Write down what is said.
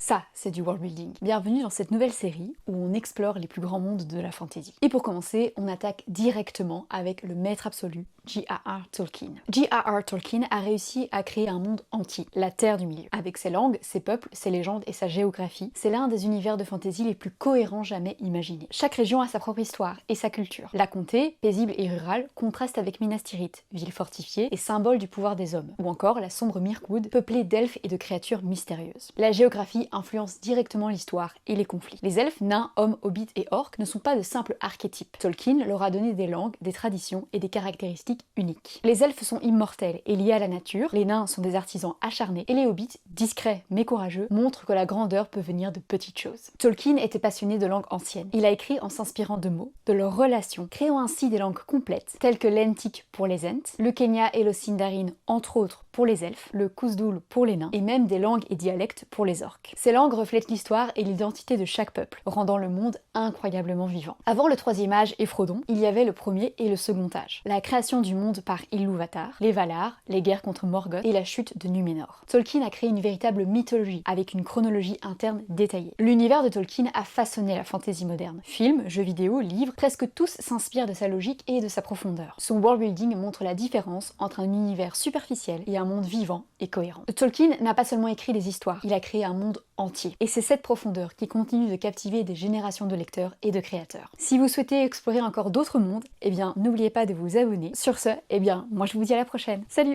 Ça, c'est du world building. Bienvenue dans cette nouvelle série où on explore les plus grands mondes de la fantasy. Et pour commencer, on attaque directement avec le maître absolu, J.R.R. Tolkien. J.R.R. Tolkien a réussi à créer un monde entier, la Terre du Milieu. Avec ses langues, ses peuples, ses légendes et sa géographie, c'est l'un des univers de fantasy les plus cohérents jamais imaginés. Chaque région a sa propre histoire et sa culture. La comté, paisible et rurale, contraste avec Minas Tirith, ville fortifiée et symbole du pouvoir des hommes. Ou encore la sombre Mirkwood, peuplée d'elfes et de créatures mystérieuses. La géographie influence directement l'histoire et les conflits. Les elfes, nains, hommes, hobbits et orques ne sont pas de simples archétypes. Tolkien leur a donné des langues, des traditions et des caractéristiques uniques. Les elfes sont immortels et liés à la nature, les nains sont des artisans acharnés et les hobbits, discrets mais courageux, montrent que la grandeur peut venir de petites choses. Tolkien était passionné de langues anciennes. Il a écrit en s'inspirant de mots, de leurs relations, créant ainsi des langues complètes, telles que l'Entik pour les Ents, le Quenya et le Sindarin entre autres pour les elfes, le Khuzdul pour les nains, et même des langues et dialectes pour les orques. Ces langues reflètent l'histoire et l'identité de chaque peuple, rendant le monde incroyablement vivant. Avant le troisième âge et Frodon, il y avait le premier et le second âge. La création du monde par Ilúvatar, les Valar, les guerres contre Morgoth et la chute de Númenor. Tolkien a créé une véritable mythologie avec une chronologie interne détaillée. L'univers de Tolkien a façonné la fantasy moderne. Films, jeux vidéo, livres, presque tous s'inspirent de sa logique et de sa profondeur. Son world building montre la différence entre un univers superficiel et un monde vivant et cohérent. Tolkien n'a pas seulement écrit des histoires, il a créé un monde entier. Et c'est cette profondeur qui continue de captiver des générations de lecteurs et de créateurs. Si vous souhaitez explorer encore d'autres mondes, eh bien n'oubliez pas de vous abonner. Sur ce, eh bien moi je vous dis à la prochaine. Salut!